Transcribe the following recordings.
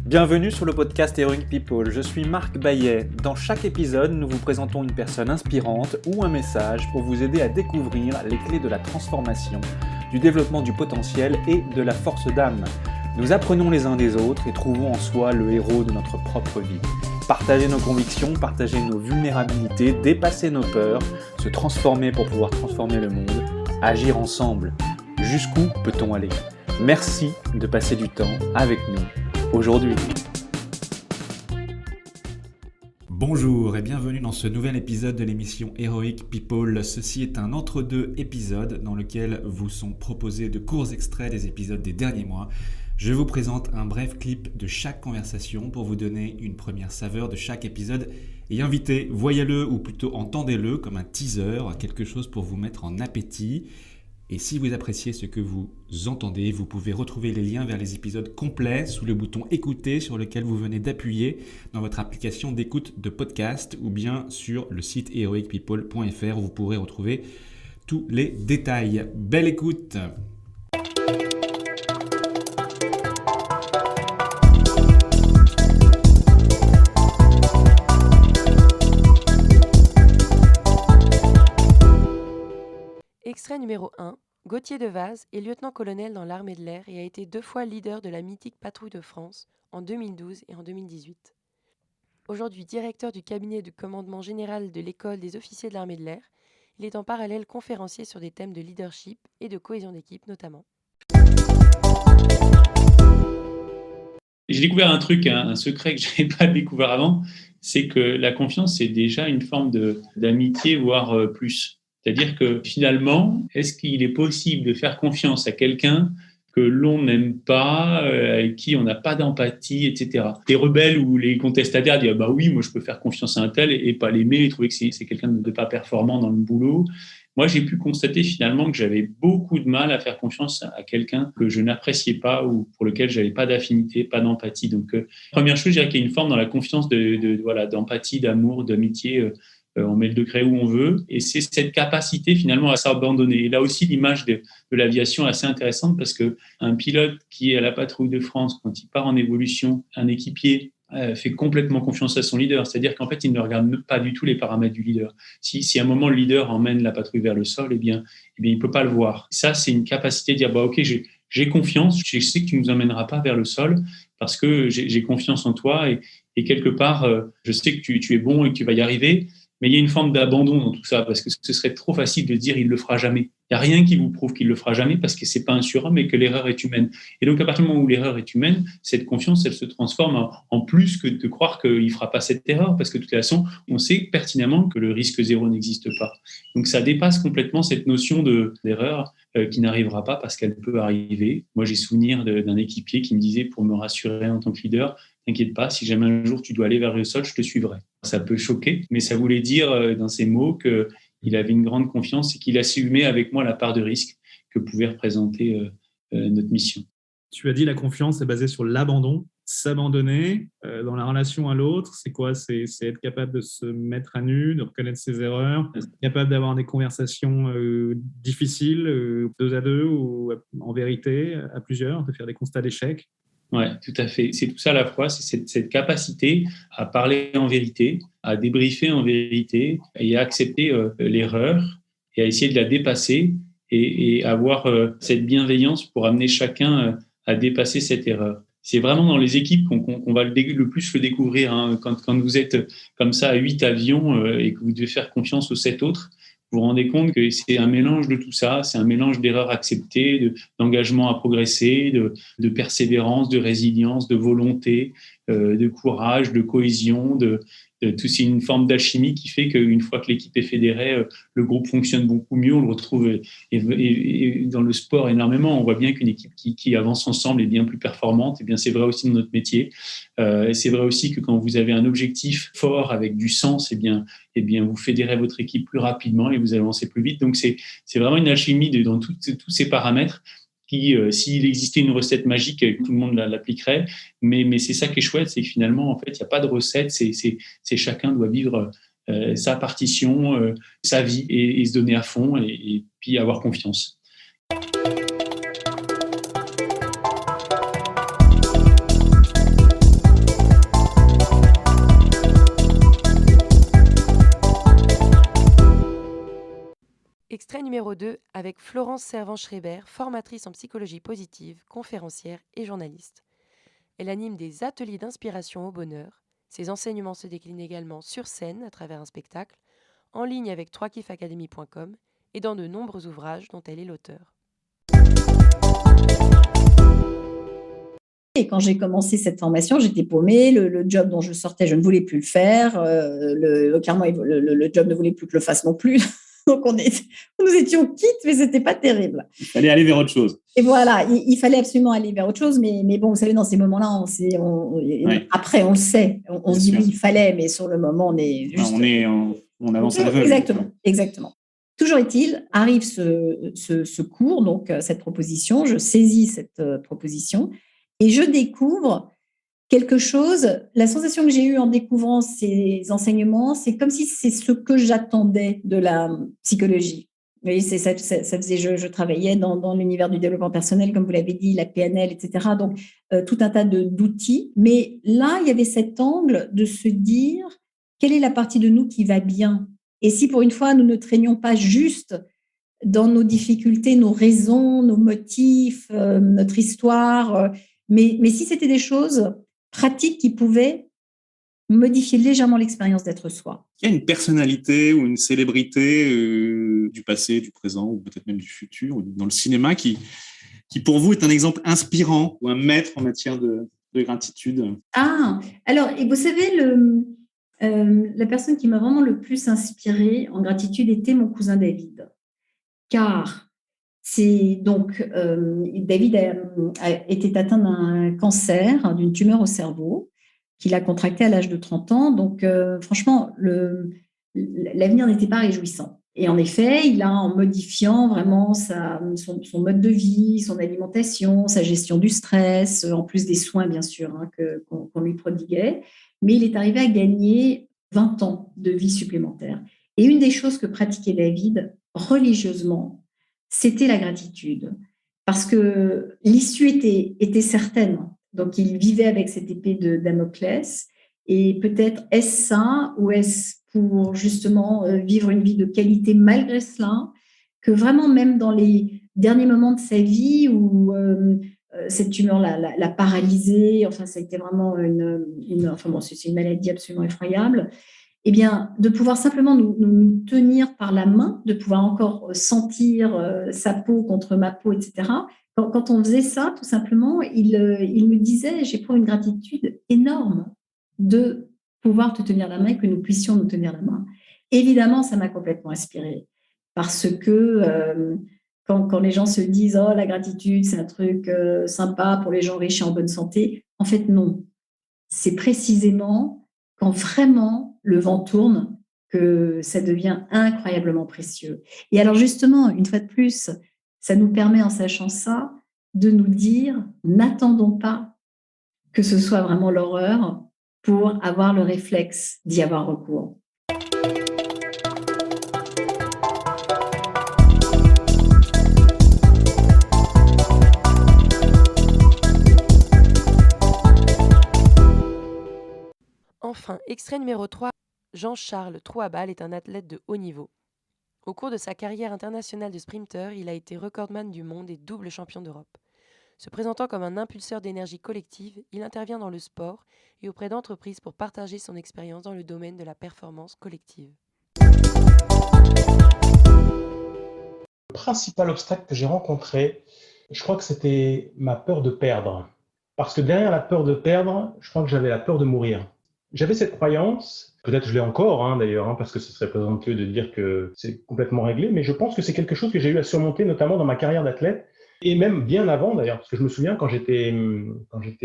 Bienvenue sur le podcast Heroic People, je suis Marc Baillet. Dans chaque épisode, nous vous présentons une personne inspirante ou un message pour vous aider à découvrir les clés de la transformation, du développement du potentiel et de la force d'âme. Nous apprenons les uns des autres et trouvons en soi le héros de notre propre vie. Partager nos convictions, partager nos vulnérabilités, dépasser nos peurs, se transformer pour pouvoir transformer le monde, agir ensemble. Jusqu'où peut-on aller ? Merci de passer du temps avec nous aujourd'hui. Bonjour et bienvenue dans ce nouvel épisode de l'émission Heroic People. Ceci est un entre-deux épisode dans lequel vous sont proposés de courts extraits des épisodes des derniers mois. Je vous présente un bref clip de chaque conversation pour vous donner une première saveur de chaque épisode et inviter, voyez-le ou plutôt entendez-le comme un teaser, quelque chose pour vous mettre en appétit. Et si vous appréciez ce que vous entendez, vous pouvez retrouver les liens vers les épisodes complets sous le bouton écouter sur lequel vous venez d'appuyer dans votre application d'écoute de podcast ou bien sur le site heroicpeople.fr où vous pourrez retrouver tous les détails. Belle écoute! Extrait numéro 1. Gauthier Devaz est lieutenant-colonel dans l'armée de l'air et a été 2 fois leader de la mythique Patrouille de France en 2012 et en 2018. Aujourd'hui directeur du cabinet du commandement général de l'école des officiers de l'armée de l'air, il est en parallèle conférencier sur des thèmes de leadership et de cohésion d'équipe notamment. J'ai découvert un truc, un secret que je n'avais pas découvert avant, c'est que la confiance, c'est déjà une forme d'amitié, voire plus. C'est-à-dire que finalement, est-ce qu'il est possible de faire confiance à quelqu'un que l'on n'aime pas, avec qui on n'a pas d'empathie, etc. Les rebelles ou les contestataires disent « bah oui, moi je peux faire confiance à un tel et pas l'aimer et trouver que c'est quelqu'un de pas performant dans le boulot ». Moi, j'ai pu constater finalement que j'avais beaucoup de mal à faire confiance à quelqu'un que je n'appréciais pas ou pour lequel j'avais pas d'affinité, pas d'empathie. Donc, première chose, je dirais qu'il y a une forme dans la confiance d'empathie, d'amour, d'amitié. On met le degré où on veut, et c'est cette capacité finalement à s'abandonner. Et là aussi, l'image de l'aviation est assez intéressante parce qu'un pilote qui est à la patrouille de France, quand il part en évolution, un équipier fait complètement confiance à son leader, c'est-à-dire qu'en fait, il ne regarde pas du tout les paramètres du leader. Si à un moment le leader emmène la patrouille vers le sol, eh bien il ne peut pas le voir. Ça, c'est une capacité de dire ok, j'ai confiance, je sais que tu ne nous emmèneras pas vers le sol parce que j'ai confiance en toi et quelque part, je sais que tu es bon et que tu vas y arriver. Mais il y a une forme d'abandon dans tout ça, parce que ce serait trop facile de dire « il ne le fera jamais ». Il n'y a rien qui vous prouve qu'il ne le fera jamais, parce que ce n'est pas un surhomme et que l'erreur est humaine. Et donc, à partir du moment où l'erreur est humaine, cette confiance, elle se transforme en plus que de croire qu'il ne fera pas cette erreur, parce que de toute façon, on sait pertinemment que le risque zéro n'existe pas. Donc, ça dépasse complètement cette notion d'erreur qui n'arrivera pas parce qu'elle peut arriver. Moi, j'ai souvenir d'un équipier qui me disait, pour me rassurer en tant que leader, t'inquiète pas, si jamais un jour tu dois aller vers le sol, je te suivrai. Ça peut choquer, mais ça voulait dire dans ces mots qu'il avait une grande confiance et qu'il assumait avec moi la part de risque que pouvait représenter notre mission. Tu as dit la confiance est basée sur l'abandon. S'abandonner dans la relation à l'autre, c'est quoi ? C'est être capable de se mettre à nu, de reconnaître ses erreurs, être capable d'avoir des conversations difficiles, 2 à 2 ou en vérité, à plusieurs, de faire des constats d'échec. Oui, tout à fait. C'est tout ça à la fois, c'est cette capacité à parler en vérité, à débriefer en vérité et à accepter l'erreur et à essayer de la dépasser et avoir cette bienveillance pour amener chacun à dépasser cette erreur. C'est vraiment dans les équipes qu'on va le plus le découvrir. Hein. Quand vous êtes comme ça à 8 avions et que vous devez faire confiance aux 7 autres, vous vous rendez compte que c'est un mélange de tout ça, c'est un mélange d'erreurs acceptées, d'engagement à progresser, de persévérance, de résilience, de volonté, de courage, de cohésion, c'est une forme d'alchimie qui fait qu'une fois que l'équipe est fédérée, le groupe fonctionne beaucoup mieux. On le retrouve et dans le sport énormément. On voit bien qu'une équipe qui avance ensemble est bien plus performante. Et bien, c'est vrai aussi dans notre métier. C'est vrai aussi que quand vous avez un objectif fort avec du sens, eh bien, vous fédérez votre équipe plus rapidement et vous avancez plus vite. Donc, c'est vraiment une alchimie dans tous ces paramètres qui, s'il existait une recette magique, tout le monde l'appliquerait. Mais c'est ça qui est chouette, c'est que finalement, en fait, il n'y a pas de recette. C'est chacun doit vivre sa partition, sa vie et se donner à fond et puis avoir confiance. Extrait numéro 2 avec Florence Servan-Schreiber, formatrice en psychologie positive, conférencière et journaliste. Elle anime des ateliers d'inspiration au bonheur. Ses enseignements se déclinent également sur scène à travers un spectacle, en ligne avec 3kiffacademy.com et dans de nombreux ouvrages dont elle est l'auteur. Et quand j'ai commencé cette formation, j'étais paumée. Le job dont je sortais, je ne voulais plus le faire. Clairement, le job ne voulait plus que je le fasse non plus. Donc, nous étions quittes, mais ce n'était pas terrible. Il fallait aller vers autre chose. Et voilà, il fallait absolument aller vers autre chose. Mais bon, vous savez, dans ces moments-là, après, on le sait. On se dit oui, il fallait, mais sur le moment, on est juste… On avance à l'aveugle. Exactement. Toujours est-il, arrive ce cours, donc cette proposition. Je saisis cette proposition et je découvre quelque chose. La sensation que j'ai eue en découvrant ces enseignements, c'est comme si c'est ce que j'attendais de la psychologie. Vous voyez, ça faisait, je travaillais dans l'univers du développement personnel, comme vous l'avez dit, la PNL, etc. Donc, tout un tas d'outils. Mais là, il y avait cet angle de se dire quelle est la partie de nous qui va bien. Et si pour une fois, nous ne traînions pas juste dans nos difficultés, nos raisons, nos motifs, notre histoire, mais si c'était des choses pratiques qui pouvaient modifier légèrement l'expérience d'être soi. Il y a une personnalité ou une célébrité du passé, du présent, ou peut-être même du futur, ou dans le cinéma, qui pour vous est un exemple inspirant ou un maître en matière de gratitude. Alors, et vous savez, la personne qui m'a vraiment le plus inspirée en gratitude était mon cousin David. Car David était atteint d'un cancer, d'une tumeur au cerveau, qu'il a contracté à l'âge de 30 ans. Donc, franchement, l'avenir n'était pas réjouissant. Et en effet, il a, en modifiant vraiment son mode de vie, son alimentation, sa gestion du stress, en plus des soins, bien sûr, qu'on lui prodiguait, mais il est arrivé à gagner 20 ans de vie supplémentaire. Et une des choses que pratiquait David religieusement, c'était la gratitude. Parce que l'issue était certaine. Donc, il vivait avec cette épée de Damoclès. Et peut-être est-ce ça ou est-ce pour justement vivre une vie de qualité malgré cela, que vraiment même dans les derniers moments de sa vie où cette tumeur l'a paralysé, enfin ça a été vraiment c'est une maladie absolument effroyable, eh bien de pouvoir simplement nous tenir par la main, de pouvoir encore sentir sa peau contre ma peau, etc. Quand on faisait ça, tout simplement, il me disait, j'éprouve une gratitude énorme de pouvoir te tenir la main et que nous puissions nous tenir la main. Évidemment, ça m'a complètement inspirée parce que quand les gens se disent « Oh, la gratitude, c'est un truc sympa pour les gens riches et en bonne santé », en fait, non. C'est précisément quand vraiment le vent tourne que ça devient incroyablement précieux. Et alors justement, une fois de plus, ça nous permet, en sachant ça, de nous dire « N'attendons pas que ce soit vraiment l'horreur » pour avoir le réflexe d'y avoir recours. Enfin, extrait numéro 3, Jean-Charles Trouabal est un athlète de haut niveau. Au cours de sa carrière internationale de sprinter, il a été recordman du monde et double champion d'Europe. Se présentant comme un impulseur d'énergie collective, il intervient dans le sport et auprès d'entreprises pour partager son expérience dans le domaine de la performance collective. Le principal obstacle que j'ai rencontré, je crois que c'était ma peur de perdre. Parce que derrière la peur de perdre, je crois que j'avais la peur de mourir. J'avais cette croyance, peut-être je l'ai encore d'ailleurs, parce que ce serait présomptueux de dire que c'est complètement réglé, mais je pense que c'est quelque chose que j'ai eu à surmonter, notamment dans ma carrière d'athlète. Et même bien avant d'ailleurs, parce que je me souviens quand j'étais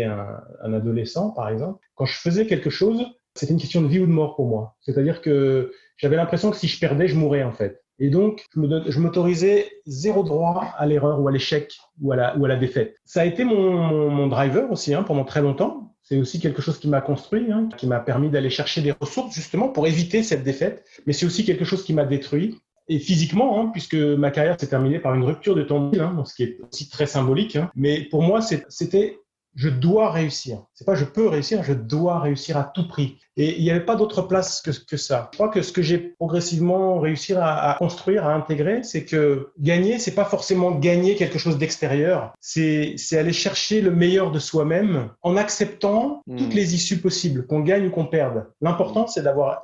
un adolescent, par exemple, quand je faisais quelque chose, c'était une question de vie ou de mort pour moi. C'est-à-dire que j'avais l'impression que si je perdais, je mourrais en fait. Et donc, je m'autorisais zéro droit à l'erreur ou à l'échec ou à la défaite. Ça a été mon driver aussi pendant très longtemps. C'est aussi quelque chose qui m'a construit, qui m'a permis d'aller chercher des ressources justement pour éviter cette défaite. Mais c'est aussi quelque chose qui m'a détruit. Et physiquement, puisque ma carrière s'est terminée par une rupture de tendine, ce qui est aussi très symbolique. Mais pour moi, c'était je dois réussir. C'est pas je peux réussir, je dois réussir à tout prix. Et il n'y avait pas d'autre place que ça. Je crois que ce que j'ai progressivement réussi à construire, à intégrer, c'est que gagner, c'est pas forcément gagner quelque chose d'extérieur. C'est aller chercher le meilleur de soi-même en acceptant toutes les issues possibles, qu'on gagne ou qu'on perde. L'important, c'est d'avoir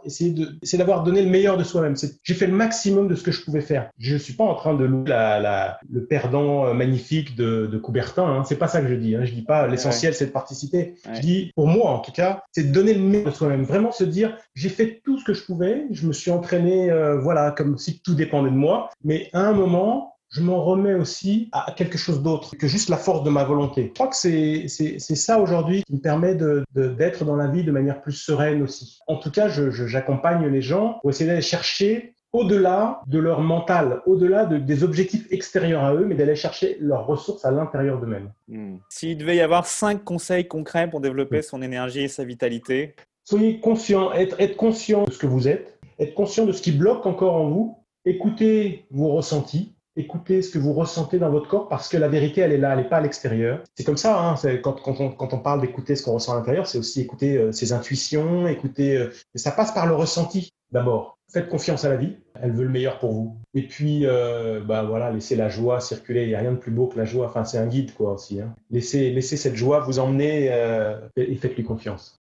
donné le meilleur de soi-même. J'ai fait le maximum de ce que je pouvais faire. Je suis pas en train de louer le perdant magnifique de Coubertin. Hein. C'est pas ça que je dis. Hein. Je dis pas l'essentiel, c'est de participer. Je dis, pour moi en tout cas, c'est de donner le meilleur de soi-même. Vraiment se dire, j'ai fait tout ce que je pouvais. Je me suis entraîné, comme si tout dépendait de moi. Mais à un moment, je m'en remets aussi à quelque chose d'autre que juste la force de ma volonté. Je crois que c'est ça aujourd'hui qui me permet d'être dans la vie de manière plus sereine aussi. En tout cas, j'accompagne les gens pour essayer d'aller chercher au-delà de leur mental, au-delà des objectifs extérieurs à eux, mais d'aller chercher leurs ressources à l'intérieur d'eux-mêmes. S'il devait y avoir 5 conseils concrets pour développer son énergie et sa vitalité. Soyez conscient, être conscient de ce que vous êtes, être conscient de ce qui bloque encore en vous, écoutez vos ressentis, écoutez ce que vous ressentez dans votre corps parce que la vérité, elle est là, elle n'est pas à l'extérieur. C'est comme ça, hein, quand on parle d'écouter ce qu'on ressent à l'intérieur, c'est aussi écouter ses intuitions, et ça passe par le ressenti d'abord. Faites confiance à la vie, elle veut le meilleur pour vous. Et puis, laissez la joie circuler. Il n'y a rien de plus beau que la joie. Enfin, c'est un guide, quoi, aussi. Hein. Laissez cette joie vous emmener et faites-lui confiance.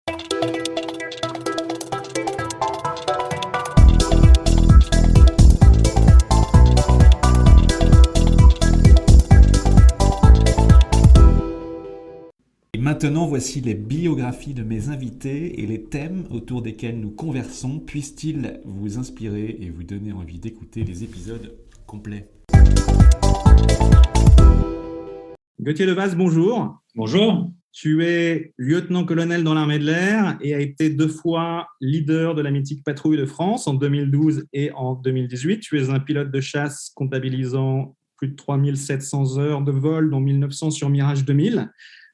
Maintenant, voici les biographies de mes invités et les thèmes autour desquels nous conversons. Puissent-ils vous inspirer et vous donner envie d'écouter les épisodes complets. Gauthier Devaz, bonjour. Bonjour. Tu es lieutenant-colonel dans l'armée de l'air et as été 2 fois leader de la mythique patrouille de France en 2012 et en 2018. Tu es un pilote de chasse comptabilisant plus de 3700 heures de vol, dont 1900 sur Mirage 2000.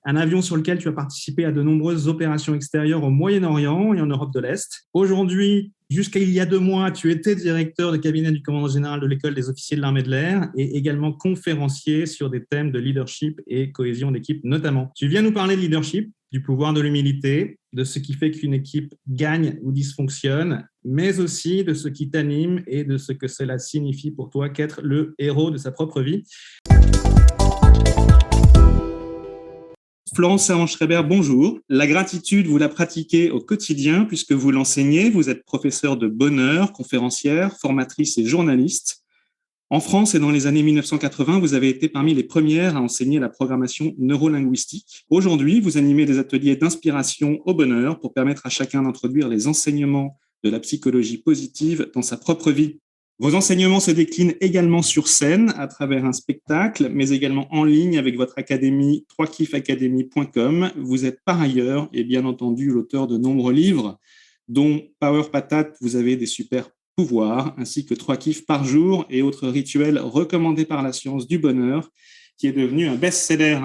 Un avion sur lequel tu as participé à de nombreuses opérations extérieures au Moyen-Orient et en Europe de l'Est. Aujourd'hui, jusqu'à il y a 2 mois, tu étais directeur de cabinet du commandant général de l'école des officiers de l'armée de l'air et également conférencier sur des thèmes de leadership et cohésion d'équipe notamment. Tu viens nous parler de leadership, du pouvoir de l'humilité, de ce qui fait qu'une équipe gagne ou dysfonctionne, mais aussi de ce qui t'anime et de ce que cela signifie pour toi qu'être le héros de sa propre vie. Florence Servan-Schreiber, bonjour. La gratitude, vous la pratiquez au quotidien puisque vous l'enseignez. Vous êtes professeure de bonheur, conférencière, formatrice et journaliste. En France et dans les années 1980, vous avez été parmi les premières à enseigner la programmation neurolinguistique. Aujourd'hui, vous animez des ateliers d'inspiration au bonheur pour permettre à chacun d'introduire les enseignements de la psychologie positive dans sa propre vie. Vos enseignements se déclinent également sur scène à travers un spectacle, mais également en ligne avec votre académie 3kiffacademy.com. Vous êtes par ailleurs, et bien entendu, l'auteur de nombreux livres, dont Power Patate, vous avez des super pouvoirs, ainsi que 3 kiffs par jour et autres rituels recommandés par la science du bonheur, qui est devenu un best-seller.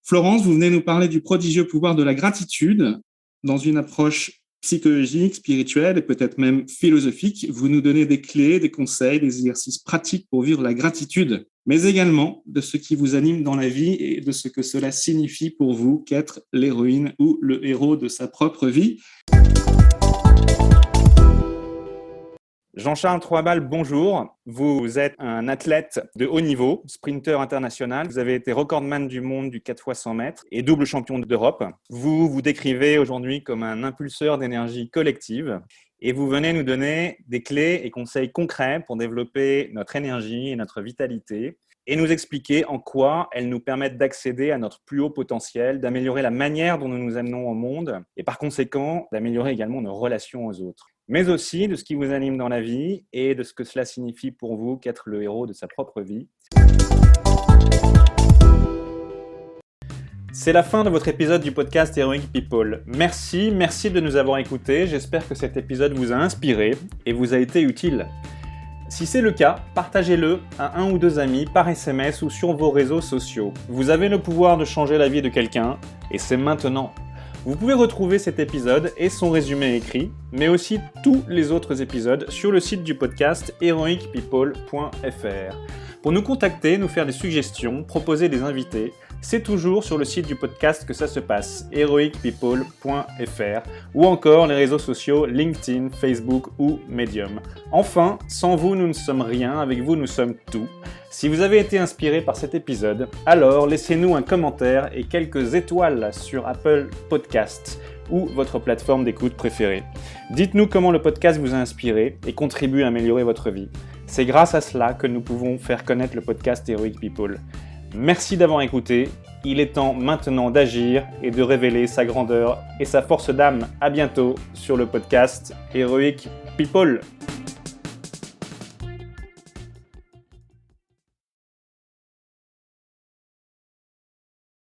Florence, vous venez nous parler du prodigieux pouvoir de la gratitude dans une approche psychologique, spirituelle et peut-être même philosophique. Vous nous donnez des clés, des conseils, des exercices pratiques pour vivre la gratitude, mais également de ce qui vous anime dans la vie et de ce que cela signifie pour vous qu'être l'héroïne ou le héros de sa propre vie. Jean-Charles Troisbal, bonjour. Vous êtes un athlète de haut niveau, sprinter international. Vous avez été recordman du monde du 4 x 100 mètres et double champion d'Europe. Vous vous décrivez aujourd'hui comme un impulseur d'énergie collective et vous venez nous donner des clés et conseils concrets pour développer notre énergie et notre vitalité et nous expliquer en quoi elles nous permettent d'accéder à notre plus haut potentiel, d'améliorer la manière dont nous nous amenons au monde et par conséquent d'améliorer également nos relations aux autres, mais aussi de ce qui vous anime dans la vie et de ce que cela signifie pour vous qu'être le héros de sa propre vie. C'est la fin de votre épisode du podcast Heroic People. Merci de nous avoir écoutés. J'espère que cet épisode vous a inspiré et vous a été utile. Si c'est le cas, partagez-le à 1 ou 2 amis par SMS ou sur vos réseaux sociaux. Vous avez le pouvoir de changer la vie de quelqu'un et c'est maintenant. Vous pouvez retrouver cet épisode et son résumé écrit, mais aussi tous les autres épisodes sur le site du podcast heroicpeople.fr. Pour nous contacter, nous faire des suggestions, proposer des invités, c'est toujours sur le site du podcast que ça se passe, heroicpeople.fr, ou encore les réseaux sociaux LinkedIn, Facebook ou Medium. Enfin, sans vous, nous ne sommes rien, avec vous, nous sommes tout. Si vous avez été inspiré par cet épisode, alors laissez-nous un commentaire et quelques étoiles sur Apple Podcasts ou votre plateforme d'écoute préférée. Dites-nous comment le podcast vous a inspiré et contribue à améliorer votre vie. C'est grâce à cela que nous pouvons faire connaître le podcast Heroic People. Merci d'avoir écouté. Il est temps maintenant d'agir et de révéler sa grandeur et sa force d'âme. À bientôt sur le podcast Heroic People.